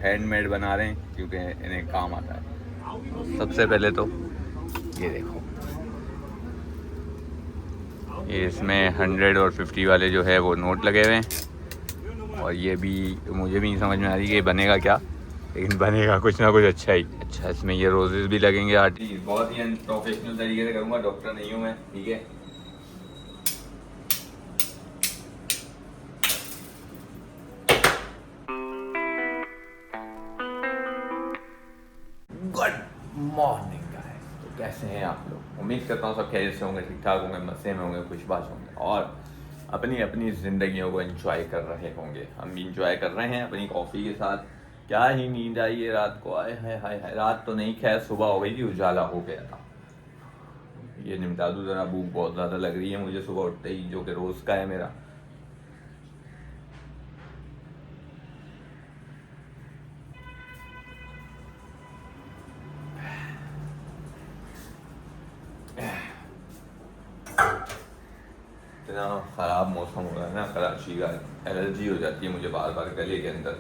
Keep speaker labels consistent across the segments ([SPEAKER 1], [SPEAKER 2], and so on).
[SPEAKER 1] Handmade बना रहे हैं क्योंकि इन्हें काम आता है। सबसे पहले तो ये देखो, ये इसमें 100 और 50 वाले जो है वो नोट लगे हुए हैं। और ये भी मुझे भी नहीं समझ में आ रही कि ये बनेगा क्या, लेकिन बनेगा कुछ ना कुछ अच्छा ही। अच्छा, इसमें ये रोजेस भी लगेंगे आर्टिस्ट, बहुत ही प्रोफेशनल तरीके से करूँगा, डॉक्टर नहीं हूँ मैं, ठीक है। गुड मॉर्निंग गाइस, तो कैसे हैं आप लोग? उम्मीद करता हूँ सब खैरियत से होंगे, ठीक ठाक होंगे, मज़े में होंगे, खुशबाश होंगे और अपनी अपनी ज़िंदगियों को एंजॉय कर रहे होंगे। हम भी इंजॉय कर रहे हैं अपनी कॉफ़ी के साथ। क्या ही नींद आई है रात को, आए हाय हाय हाय। रात तो नहीं, खैर सुबह हो गई थी, उजाला हो गया था। ये निपटा दूँ ज़रा, भूख बहुत ज़्यादा लग रही है मुझे सुबह उठते ही, जो कि रोज़ का है मेरा। इतना ख़राब मौसम हो रहा है ना कराची का, एलर्जी हो जाती है मुझे बार बार गले के अंदर,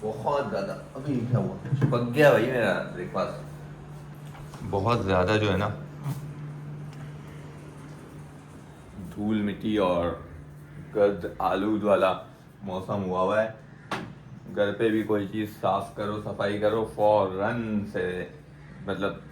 [SPEAKER 1] बहुत ज़्यादा। अभी क्या हुआ, पक गया भाई मेरा ब्रेकफास्ट। बहुत ज़्यादा जो है ना धूल मिट्टी और गर्द आलूद वाला मौसम हुआ है। घर पे भी कोई चीज़ साफ़ करो, सफाई करो, फौरन से मतलब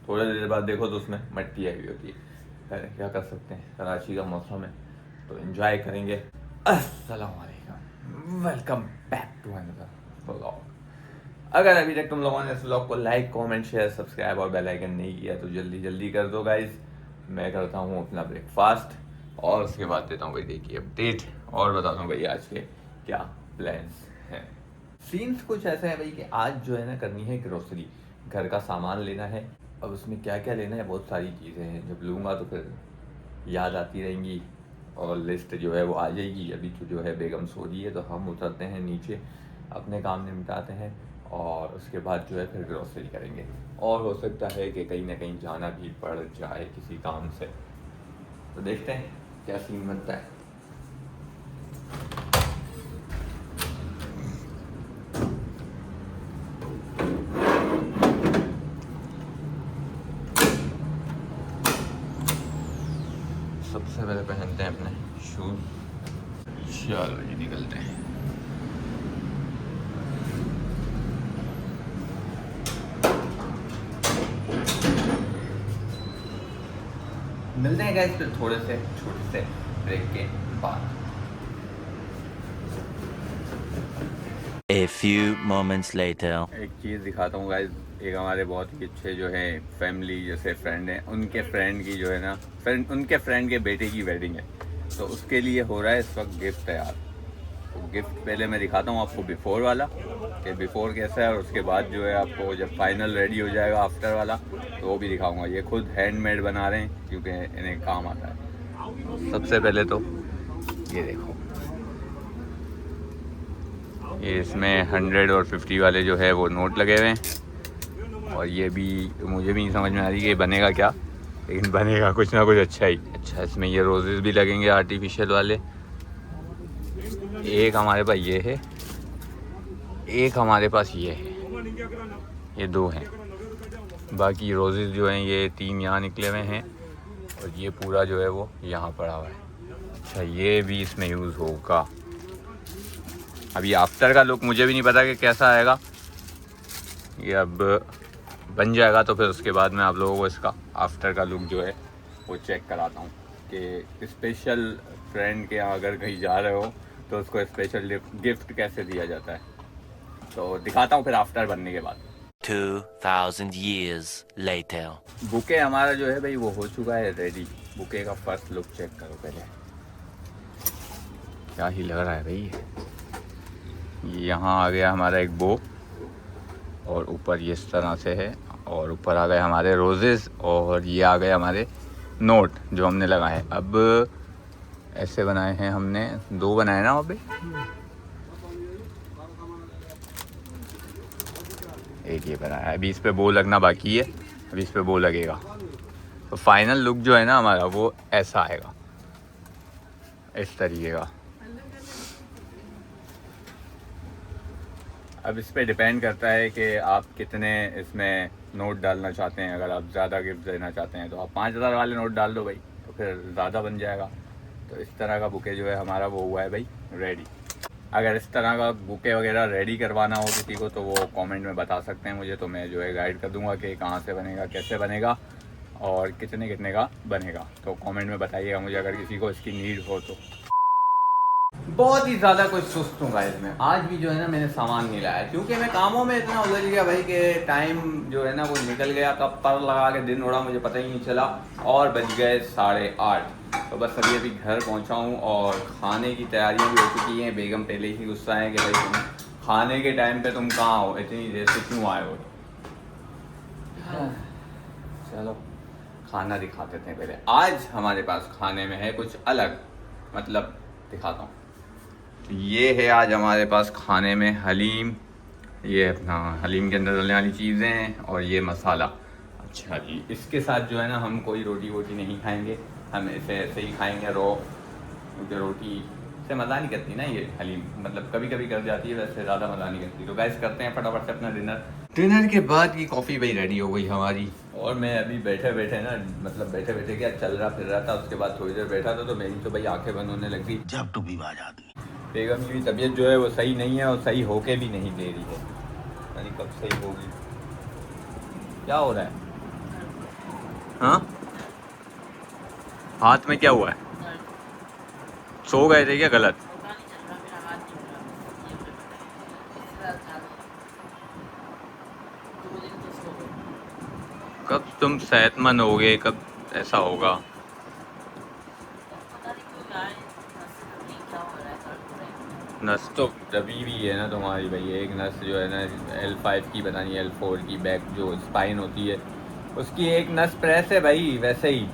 [SPEAKER 1] थोड़ी देर बाद देखो तो उसमें मिट्टी आई हुई होती है। खैर क्या कर सकते हैं, कराची का मौसम है तो एंजॉय करेंगे। अस्सलाम वालेकुम, welcome back to another vlog. अगर अभी तक तुम लोगों ने इस व्लॉग को लाइक, कमेंट, शेयर, सब्सक्राइब और बेल आइकन नहीं किया तो जल्दी जल्दी कर दो गाइस। मैं करता हूँ अपना ब्रेकफास्ट और उसके बाद देता हूँ भाई देखिए अपडेट और बताता हूँ भाई आज के क्या प्लान्स हैं। सीन्स कुछ ऐसा है भाई कि आज जो है ना करनी है ग्रोसरी, घर का सामान लेना है। अब उसमें क्या क्या लेना है, बहुत सारी चीज़ें हैं, जब लूँगा तो फिर याद आती रहेंगी और लिस्ट जो है वो आ जाएगी। अभी तो जो है बेगम सो रही है तो हम उतरते हैं नीचे, अपने काम निपटाते हैं और उसके बाद जो है फिर ग्रोसरी करेंगे। और हो सकता है कि कहीं ना कहीं जाना भी पड़ जाए किसी काम से, तो देखते हैं क्या सीन बनता है। सबसे पहले पहनते हैं अपने शूज़। चलो जी निकलते हैं। मिलते हैं गाइस फिर थोड़े से छोटे से ब्रेक के बाद।
[SPEAKER 2] A few moments later.
[SPEAKER 1] एक चीज़ दिखाता हूँ गाइस, एक हमारे बहुत ही अच्छे जो है फैमिली जैसे फ्रेंड हैं, उनके फ्रेंड की जो है ना उनके फ्रेंड के बेटे की वेडिंग है, तो उसके लिए हो रहा है इस वक्त गिफ्ट तैयार। तो गिफ्ट पहले मैं दिखाता हूँ आपको बिफ़ोर वाला, कि बिफ़ोर कैसा है, और उसके बाद जो है आपको जब फाइनल रेडी हो जाएगा आफ्टर वाला तो वो भी दिखाऊँगा। ये खुद हैंडमेड बना रहे हैं क्योंकि इन्हें काम आता है। सबसे पहले तो ये देखो, ये इसमें 100 और 50 वाले जो है वो नोट लगे हुए हैं। और ये भी मुझे भी नहीं समझ में आ रही कि ये बनेगा क्या, लेकिन बनेगा कुछ ना कुछ अच्छा ही। अच्छा, इसमें ये रोजेस भी लगेंगे आर्टिफिशियल वाले। एक हमारे पास ये है, एक हमारे पास ये है, ये दो हैं। बाकी रोजेस जो हैं ये 3 यहाँ निकले हुए हैं और ये पूरा जो है वो यहाँ पड़ा हुआ है। अच्छा, ये भी इसमें यूज़ होगा। अभी आफ्टर का लुक मुझे भी नहीं पता कि कैसा आएगा, ये अब बन जाएगा तो फिर उसके बाद मैं आप लोगों को इसका आफ्टर का लुक जो है वो चेक कराता हूँ कि स्पेशल फ्रेंड के यहाँ अगर कहीं जा रहे हो तो उसको स्पेशल गिफ्ट कैसे दिया जाता है, तो दिखाता हूँ फिर आफ्टर बनने के बाद।
[SPEAKER 2] 2000 years later.
[SPEAKER 1] बुके हमारा जो है भाई वो हो चुका है रेडी। बुके का फर्स्ट लुक चेक करो पहले, क्या ही लग रहा है भाई। यहाँ आ गया हमारा एक बो और ऊपर ये इस तरह से है, और ऊपर आ गए हमारे रोजेस और ये आ गए हमारे नोट जो हमने लगाए। अब ऐसे बनाए हैं हमने, 2 बनाए ना अभी, एक ये बनाया है। अभी इस पे बो लगना बाकी है, अभी इस पे बो लगेगा तो फाइनल लुक जो है ना हमारा वो ऐसा आएगा, इस तरीके का। अब इस पे डिपेंड करता है कि आप कितने इसमें नोट डालना चाहते हैं। अगर आप ज़्यादा गिफ्ट देना चाहते हैं तो आप 5,000 वाले नोट डाल दो भाई, तो फिर ज़्यादा बन जाएगा। तो इस तरह का बुके जो है हमारा वो हुआ है भाई रेडी। अगर इस तरह का बुके वगैरह रेडी करवाना हो किसी को तो वो कमेंट में बता सकते हैं मुझे, तो मैं जो है गाइड कर दूंगा कि कहाँ से बनेगा, कैसे बनेगा और कितने कितने का बनेगा। तो कमेंट में बताइएगा मुझे अगर किसी को इसकी नीड हो तो। बहुत ही ज़्यादा कुछ सुस्त हूँ गाइस मैं। आज भी जो है ना मैंने सामान नहीं लाया क्योंकि मैं कामों में इतना उलझ गया भाई कि टाइम जो है ना वो निकल गया, कब पर लगा के दिन उड़ा मुझे पता ही नहीं चला और बज गए 8:30। तो बस अभी घर पहुँचा हूँ और खाने की तैयारियाँ भी हो चुकी हैं। बेगम पहले ही गुस्सा है कि भाई तुम खाने के टाइम पर तुम कहाँ हो, इतनी देर से क्यों आए हो। चलो खाना दिखाते थे पहले। आज हमारे पास खाने में है कुछ अलग, मतलब दिखाता हूँ। ये है आज हमारे पास खाने में हलीम, ये अपना हलीम के अंदर डलने वाली चीज़ें हैं और ये मसाला। अच्छा जी, इसके साथ जो है ना हम कोई रोटी वोटी नहीं खाएंगे, हम इसे ऐसे ही खाएंगे रो, क्योंकि रोटी से मज़ा नहीं करती ना ये हलीम, मतलब कभी कभी कर जाती है, वैसे ज़्यादा मज़ा नहीं करती। तो गाइस करते हैं फटाफट से अपना डिनर के बाद की कॉफ़ी भाई रेडी हो गई हमारी। और मैं अभी बैठे बैठे ना, मतलब बैठे बैठे क्या चल रहा फिर रहा था, उसके बाद थोड़ी देर बैठा था तो मेरी तो भाई आंखें बंद होने लग गई।
[SPEAKER 3] जब टू बी बाज आदमी।
[SPEAKER 1] बेगम की भी तबीयत जो है वो सही नहीं है और सही होके भी नहीं दे रही है, यानी कब सही होगी। क्या हो रहा है? हाँ, हाथ में क्या हुआ है? सो गए थे क्या गलत? कब तुम सेहतमंद होगे, कब ऐसा होगा? नस तो दबी भी है ना तुम्हारी भाई, एक नस जो है ना L5 की, पता नहीं L4 की, बैक जो स्पाइन होती है उसकी एक नस प्रेस है भाई वैसे ही,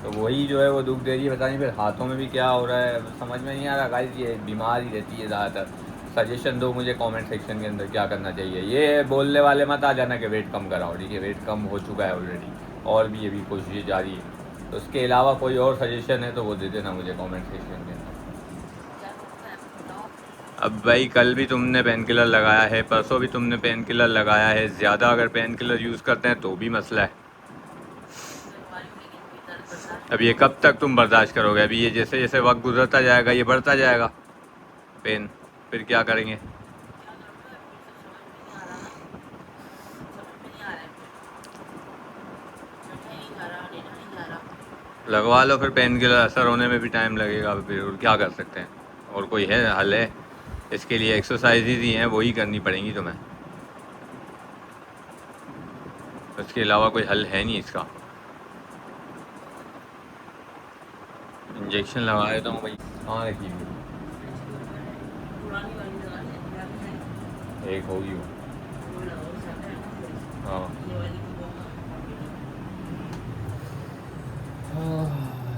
[SPEAKER 1] तो वही जो है वो दुख दे रही है। पता नहीं फिर हाथों में भी क्या हो रहा है, समझ में नहीं आ रहा गाइस। ये बीमार ही रहती है ज़्यादातर। सजेशन दो मुझे कमेंट सेक्शन के अंदर क्या करना चाहिए। ये बोलने वाले मत आ जाना कि वेट कम कराओ, ठीक है, वेट कम हो चुका है ऑलरेडी और भी ये भी कोशिश जारी है। तो उसके अलावा कोई और सजेशन है तो वो दे देना मुझे कमेंट सेक्शन में। अब भाई कल भी तुमने पेन किलर लगाया है, परसों भी तुमने पेन किलर लगाया है, ज़्यादा अगर पेन किलर यूज़ करते हैं तो भी मसला है। अब ये कब तक तुम बर्दाश्त करोगे? अभी ये जैसे जैसे वक्त गुजरता जाएगा ये बढ़ता जाएगा पेन, फिर क्या करेंगे? लगवा लो फिर पेन किलर, असर होने में भी टाइम लगेगा फिर, और क्या कर सकते हैं? और कोई है हल है इसके लिए? एक्सरसाइजेज ही हैं, वही करनी पड़ेंगी तुम्हें, उसके अलावा कोई हल है नहीं इसका। इंजेक्शन लगा देता हूँ भाई। हाँ रखी एक होगी वो। हाँ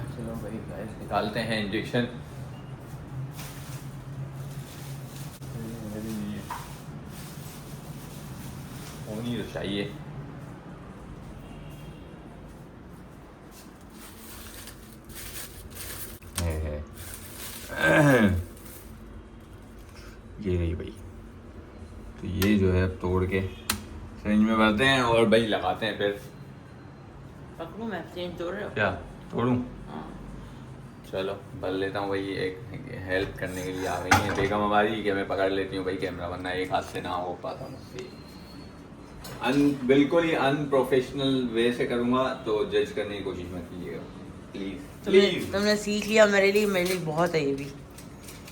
[SPEAKER 1] चलो भाई गाइस निकालते हैं इंजेक्शन। होनी तो चाहिए। ये रही भाई, तो ये जो है अब तोड़ के सिरिंज में भरते हैं और भाई लगाते हैं फिर।
[SPEAKER 4] पकड़ूं मैं? चेंज तोड़ रहे हो?
[SPEAKER 1] क्या तोड़ूं?
[SPEAKER 4] हाँ।
[SPEAKER 1] चलो भर लेता हूँ भाई, एक हेल्प करने के लिए आ गई है बेगम हमारी कि मैं पकड़ लेती हूँ भाई कैमरा, वरना एक हाथ से ना हो पाता मुझसे। बिल्कुल ही अनप्रोफेशनल वे से करूँगा तो जज करने की कोशिश मत कीजिएगा प्लीज।
[SPEAKER 4] तुमने सीख लिया मेरे लिए बहुत है ये भी।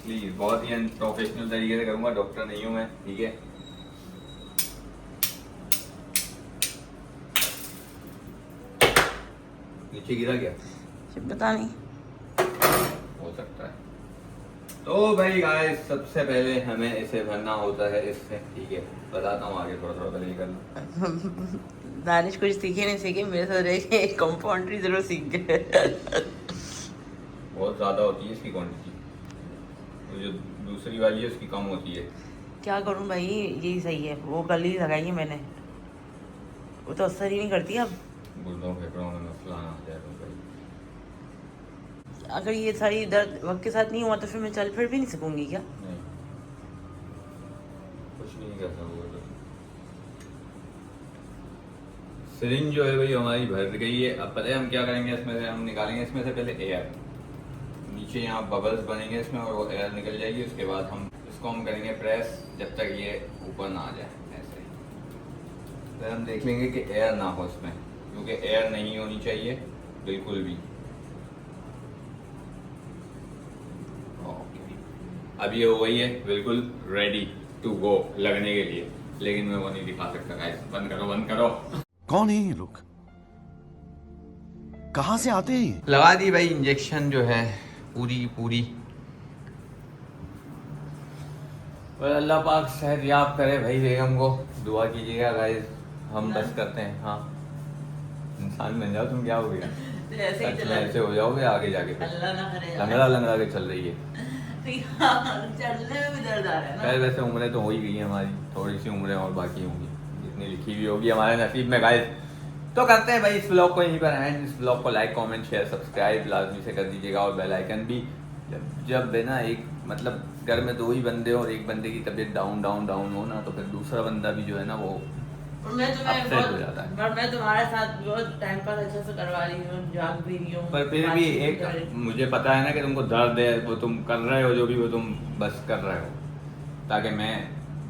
[SPEAKER 1] प्लीज बहुत ही अनप्रोफेशनल तरीके से करूँगा, डॉक्टर नहीं हूँ मैं, ठीक है। नीचे गिरा क्या?
[SPEAKER 4] पता नहीं,
[SPEAKER 1] हो सकता है। तो भाई गाइस सबसे पहले हमें इसे भरना होता है इससे, ठीक है, बताता हूँ आगे थोड़ा थोड़ा पहले कर।
[SPEAKER 4] दानिश कुछ सीखे नहीं सीखे, मेरे साथ रह के कंपाउंड्री जरूर सीख गए।
[SPEAKER 1] बहुत ज़्यादा होती है इसकी क्वांटिटी, तो जो दूसरी वाली है उसकी कम होती है।
[SPEAKER 4] क्या करूं भाई, यही सही है। वो कल ही लगाई है मैंने, वो तो असर ही नहीं करती अब।
[SPEAKER 1] गुर्दों फेफड़ों में मसला ना आ जाए तो भाई।
[SPEAKER 4] अगर ये सारी दर्द वक्त के साथ नहीं हुआ तो फिर मैं चल फिर भी नहीं सकूंगी क्या?
[SPEAKER 1] नहीं, कुछ भी नहीं कर सकते। सिरिंज जो है भाई हमारी भर गई है। अब पता है हम क्या करेंगे, इसमें से हम निकालेंगे इसमें से पहले एयर, नीचे यहाँ बबल्स बनेंगे इसमें और वो एयर निकल जाएगी। उसके बाद हम इसको हम करेंगे प्रेस जब तक ये ऊपर ना आ जाए ऐसे। फिर हम देख लेंगे कि एयर ना हो इसमें, क्योंकि एयर नहीं होनी चाहिए बिल्कुल भी। ओके, अब ये हो गई है बिल्कुल रेडी टू गो लगने के लिए, लेकिन मैं वो नहीं दिखा सकता गाइस। बंद करो बंद करो।
[SPEAKER 3] कौन है ये लोग, कहां से आते हैं?
[SPEAKER 1] लगा दी भाई इंजेक्शन जो है पूरी। और अल्लाह पाक सेहत याब करे भाई बेगम को, दुआ कीजिएगा गाइस। हम बस करते हैं। हाँ, इंसान बन जाओ तुम, क्या हो गया?
[SPEAKER 4] ऐसे ही
[SPEAKER 1] सच में
[SPEAKER 4] चला,
[SPEAKER 1] ऐसे हो जाओगे आगे जाके।
[SPEAKER 4] अल्लाह ना करे।
[SPEAKER 1] लंगड़ा के चल रही है।
[SPEAKER 4] चलने में भी दर्द आ रहा है ना।
[SPEAKER 1] खैर वैसे उम्रें तो हो ही गई हैं हमारी, थोड़ी सी उम्रें और बाकी होंगी, जितनी लिखी हुई होगी हमारे नसीब में गाइस। तो करते हैं भाई इस ब्लॉग को यहीं पर एंड। इस ब्लॉग को लाइक कमेंट शेयर सब्सक्राइब लाजमी से कर दीजिएगा, और बेल आइकन भी। जब है ना एक मतलब घर में दो ही बंदे हो और एक बंदे की तबीयत डाउन हो ना, तो फिर दूसरा बंदा भी जो है ना वो
[SPEAKER 4] और मैं तुम्हें
[SPEAKER 1] upset हो जाता है।
[SPEAKER 4] मैं तुम्हारे साथ बहुत टाइम पास अच्छे से करवा रही हूँ, जाग भी रही हूँ।
[SPEAKER 1] पर फिर भी एक मुझे पता है ना कि तुमको दर्द है, वो तुम कर रहे हो जो भी वो तुम बस कर रहे हो, ताकि मैं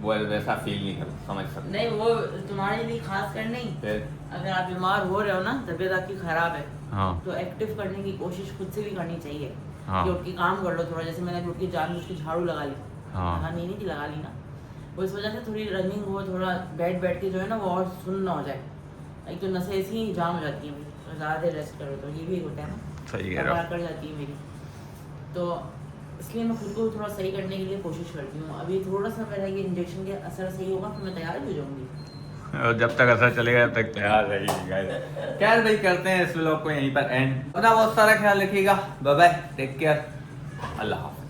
[SPEAKER 1] वो वैसा फील नहीं कर समझ सकता।
[SPEAKER 4] नहीं, वो तुम्हारे लिए खास कर नहीं।
[SPEAKER 1] फिर
[SPEAKER 4] अगर आप बीमार हो रहे हो ना, तबीयत आपकी खराब है,
[SPEAKER 1] हाँ
[SPEAKER 4] तो एक्टिव करने की कोशिश खुद से भी करनी चाहिए।
[SPEAKER 1] हाँ।
[SPEAKER 4] कि उठ के काम कर लो थोड़ा, जैसे मैंने उठ के जानबूझ के झाड़ू लगा ली।
[SPEAKER 1] हाँ।
[SPEAKER 4] नहीं कि लगा ली ना, वो इस वजह से थोड़ी रनिंग हो, थोड़ा बैठ के जो है ना वो और सुन्न ना हो जाए। एक तो नसें ऐसी ही जाम हो जाती हैं, तो ज़्यादा देर रेस्ट करो तो ये भी होता है ना,
[SPEAKER 1] सही कह रहे हो।
[SPEAKER 4] कर जाती है मेरी। तो इसलिए मैं खुद को थोड़ा सही करने के लिए कोशिश करती हूँ। अभी थोड़ा सा मेरा ये इंजेक्शन के असर सही होगा तो मैं तैयार भी हो जाऊँगी।
[SPEAKER 1] और जब तक असर चलेगा तब तक तैयार रहेगी गाइस। खैर भाई करते हैं इस व्लॉग को यहीं पर एंड। अपना बहुत सारा ख्याल रखिएगा। बाय बाय, टेक केयर, अल्लाह हाफ़िज़।